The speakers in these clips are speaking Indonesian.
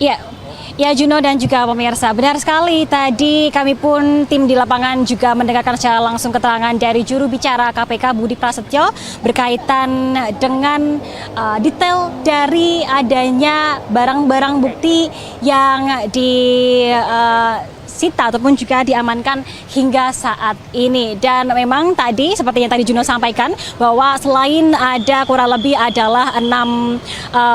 Ya, ya Juno dan juga pemirsa, benar sekali tadi kami pun tim di lapangan juga mendengarkan secara langsung keterangan dari juru bicara KPK Budi Prasetyo berkaitan dengan detail dari adanya barang-barang bukti yang disita ataupun juga diamankan hingga saat ini. Dan memang tadi seperti yang tadi Juno sampaikan bahwa selain ada kurang lebih adalah 6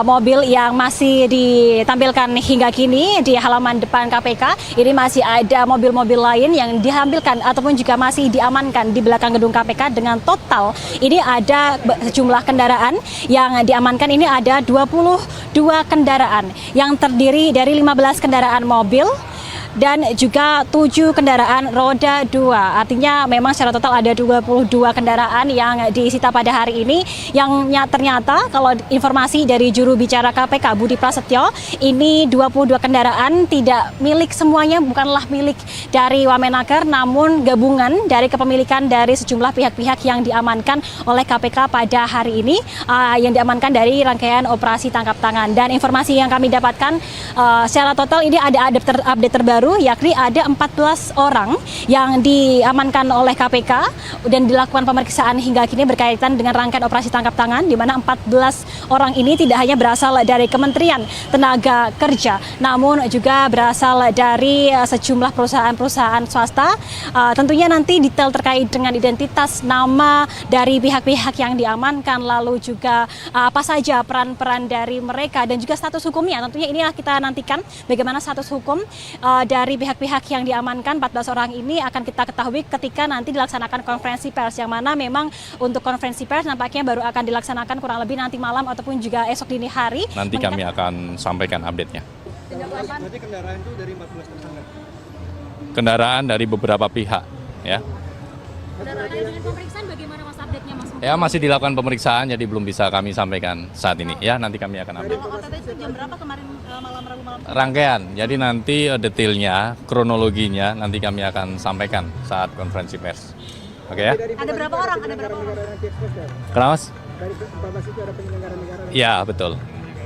mobil yang masih ditampilkan hingga kini di halaman depan KPK, ini masih ada mobil-mobil lain yang ditampilkan ataupun juga masih diamankan di belakang gedung KPK. Dengan total ini ada sejumlah kendaraan yang diamankan, ini ada 22 kendaraan yang terdiri dari 15 kendaraan mobil dan juga 7 kendaraan roda 2. Artinya memang secara total ada 22 kendaraan yang disita pada hari ini, yang ternyata kalau informasi dari juru bicara KPK Budi Prasetyo, ini 22 kendaraan tidak milik semuanya, bukanlah milik dari Wamenaker, namun gabungan dari kepemilikan dari sejumlah pihak-pihak yang diamankan oleh KPK pada hari ini, yang diamankan dari rangkaian operasi tangkap tangan. Dan informasi yang kami dapatkan secara total ini ada update terbaru, yakni ada 14 orang yang diamankan oleh KPK dan dilakukan pemeriksaan hingga kini berkaitan dengan rangkaian operasi tangkap tangan, di mana 14 orang ini tidak hanya berasal dari Kementerian Tenaga Kerja, namun juga berasal dari sejumlah perusahaan-perusahaan swasta. Tentunya nanti detail terkait dengan identitas, nama dari pihak-pihak yang diamankan, lalu juga apa saja peran-peran dari mereka dan juga status hukumnya. Tentunya inilah kita nantikan bagaimana status hukum dari pihak-pihak yang diamankan 14 orang ini akan kita ketahui ketika nanti dilaksanakan konferensi pers, yang mana memang untuk konferensi pers nampaknya baru akan dilaksanakan kurang lebih nanti malam ataupun juga esok dini hari. Nanti kami akan sampaikan update-nya. Berarti kendaraan itu dari 14 tersangka? Kendaraan dari beberapa pihak, ya. Terkait dengan pemeriksaan bagaimana Mas update-nya Mas? Ya, masih dilakukan pemeriksaan, jadi belum bisa kami sampaikan saat ini. Ya, nanti kami akan update. Kalau OTT itu jam berapa kemarin malam Rabu malam? Rangkaian, jadi nanti detailnya, kronologinya nanti kami akan sampaikan saat konferensi pers. Oke ya? Ada berapa orang? Ada berapa orang? Kenapa Mas? Dari 14 itu ada penyelenggara negara. Ya, betul.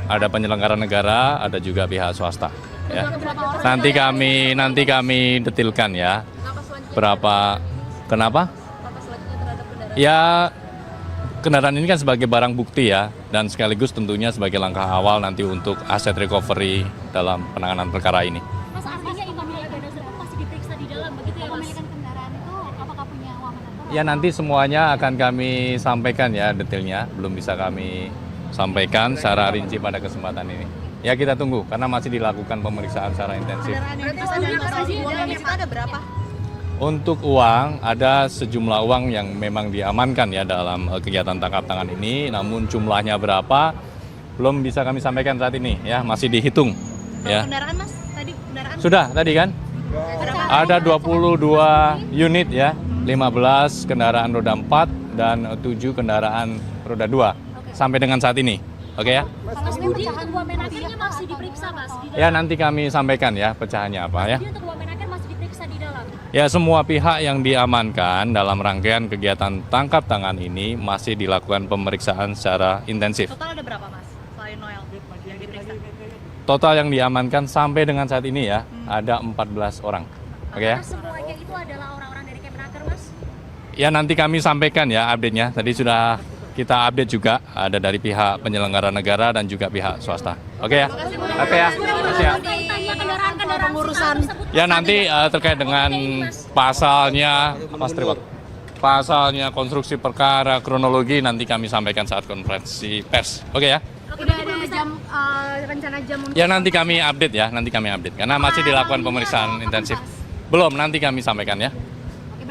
Ada penyelenggara negara, ada juga pihak swasta. Ya. Nanti kami detilkan ya. Berapa? Kenapa? Ya, kendaraan ini kan sebagai barang bukti ya, dan sekaligus tentunya sebagai langkah awal nanti untuk aset recovery dalam penanganan perkara ini. Mas, artinya Imamil Agana Serpong masih diperiksa di dalam begitu ya Mas? Pemilikan kendaraan itu apakah punya Wamenaker? Ya, nanti semuanya akan kami sampaikan ya detailnya, belum bisa kami sampaikan secara rinci pada kesempatan ini. Ya, kita tunggu karena masih dilakukan pemeriksaan secara intensif. Berarti uang yang disita ada berapa? Untuk uang, ada sejumlah uang yang memang diamankan ya dalam kegiatan tangkap tangan ini, namun jumlahnya berapa belum bisa kami sampaikan saat ini ya, masih dihitung ya. Kendaraan Mas, tadi kendaraan? Sudah tadi kan? Ada 22 unit ya, 15 kendaraan roda 4 dan 7 kendaraan roda 2 sampai dengan saat ini. Oke ya? Mas Budi, untuk Wamenakernya masih diperiksa Mas? Ya, nanti kami sampaikan ya pecahannya apa ya. Jadi untuk Wamenaker masih diperiksa di dalam? Ya, semua pihak yang diamankan dalam rangkaian kegiatan tangkap tangan ini masih dilakukan pemeriksaan secara intensif. Total ada berapa Mas? Selain Noel yang diperiksa? Total yang diamankan sampai dengan saat ini ya, ada 14 orang. Oke ya? Apakah semuanya itu adalah orang-orang dari Kemenaker Mas? Ya, nanti kami sampaikan ya update-nya. Tadi sudah kita update juga, ada dari pihak penyelenggara negara dan juga pihak swasta. Oke ya? Oke ya? Makasih ya. Kendaraan pengurusan Ya, nanti terkait dengan pasalnya, Mas Triwot, pasalnya, konstruksi perkara, kronologi nanti kami sampaikan saat konferensi pers. Oke ya? udah ada jam rencana jam untuk Ya, nanti kami update ya, nanti kami update karena masih dilakukan pemeriksaan intensif. Belum, nanti kami sampaikan ya.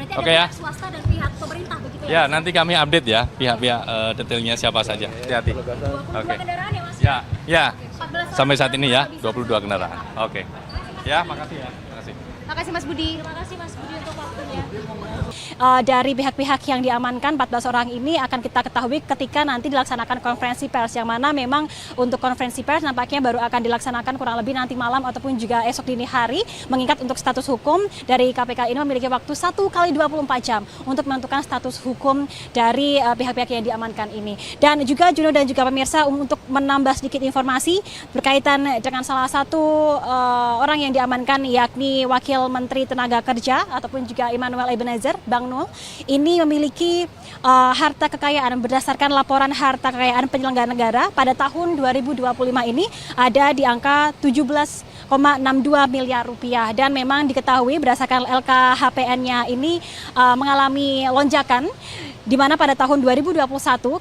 berarti Oke ada ya? pihak swasta dan pihak pemerintah begitu ya? Ya, nanti kami update ya pihak-pihak detailnya siapa saja. Hati-hati. 22 Oke. kendaraan ya Mas? Ya, ya. 14 Sampai saat ini ya 22 kendaraan. Oke. Ya, makasih ya. Makasih. Terima kasih Mas Budi untuk waktunya. Dari pihak-pihak yang diamankan 14 orang ini akan kita ketahui ketika nanti dilaksanakan konferensi pers, yang mana memang untuk konferensi pers nampaknya baru akan dilaksanakan kurang lebih nanti malam ataupun juga esok dini hari, mengingat untuk status hukum dari KPK ini memiliki waktu 1 kali 24 jam untuk menentukan status hukum dari pihak-pihak yang diamankan ini. Dan juga Juno dan juga pemirsa, untuk menambah sedikit informasi berkaitan dengan salah satu orang yang diamankan, yakni Wakil Menteri Tenaga Kerja ataupun juga Immanuel Ebenezer, Bang Nul, ini memiliki harta kekayaan berdasarkan laporan harta kekayaan penyelenggara negara pada tahun 2025 ini ada di angka 17,62 miliar rupiah, dan memang diketahui berdasarkan LKHPN-nya ini mengalami lonjakan, di mana pada tahun 2021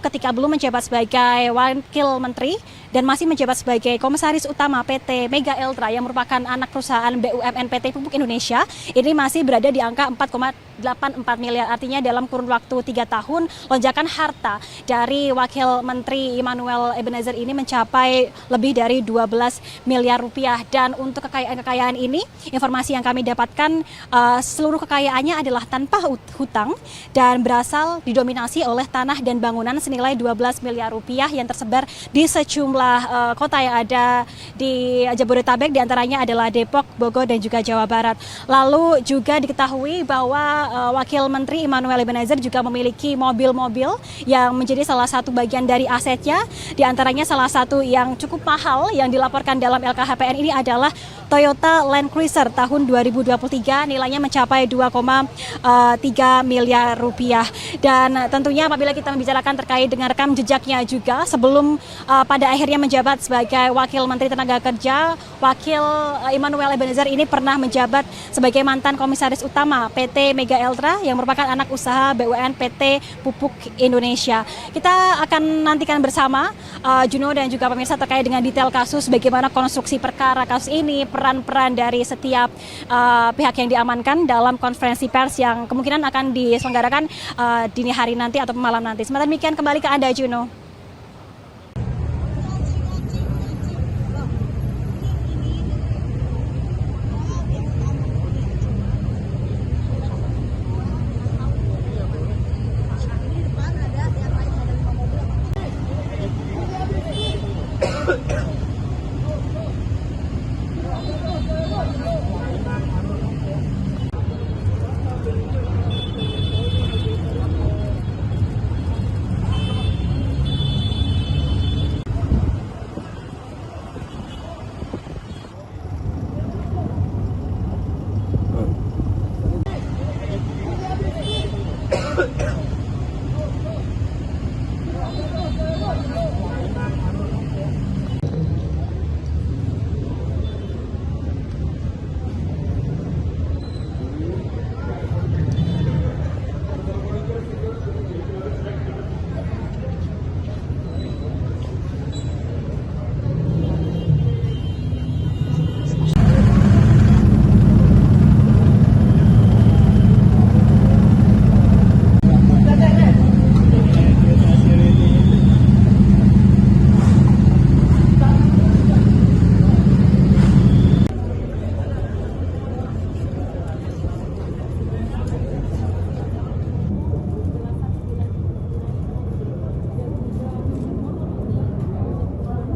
ketika belum menjabat sebagai wakil menteri dan masih menjabat sebagai komisaris utama PT Mega Eltra yang merupakan anak perusahaan BUMN PT Pupuk Indonesia, ini masih berada di angka 4,84 miliar. Artinya dalam kurun waktu 3 tahun lonjakan harta dari Wakil Menteri Immanuel Ebenezer ini mencapai lebih dari 12 miliar rupiah. Dan untuk kekayaan ini, informasi yang kami dapatkan, seluruh kekayaannya adalah tanpa hutang dan berasal didominasi oleh tanah dan bangunan senilai 12 miliar rupiah yang tersebar di sejumlah kota yang ada di Jabodetabek, diantaranya adalah Depok, Bogor, dan juga Jawa Barat. Lalu juga diketahui bahwa Wakil Menteri Immanuel Ebenezer juga memiliki mobil-mobil yang menjadi salah satu bagian dari asetnya, diantaranya salah satu yang cukup mahal yang dilaporkan dalam LKHPN ini adalah Toyota Land Cruiser tahun 2023, nilainya mencapai 2,3 miliar rupiah. Dan tentunya apabila kita membicarakan terkait dengan rekam jejaknya juga, sebelum pada akhirnya menjabat sebagai Wakil Menteri Tenaga Kerja, Wakil Immanuel Ebenezer ini pernah menjabat sebagai mantan komisaris utama PT Mega Eltra yang merupakan anak usaha BUMN PT Pupuk Indonesia. Kita akan nantikan bersama Juno dan juga pemirsa terkait dengan detail kasus, bagaimana konstruksi perkara kasus ini, peran-peran dari setiap pihak yang diamankan dalam konferensi pers yang kemungkinan akan diselenggarakan dini hari nanti atau malam nanti. Sementara demikian, kembali ke Anda, Juno.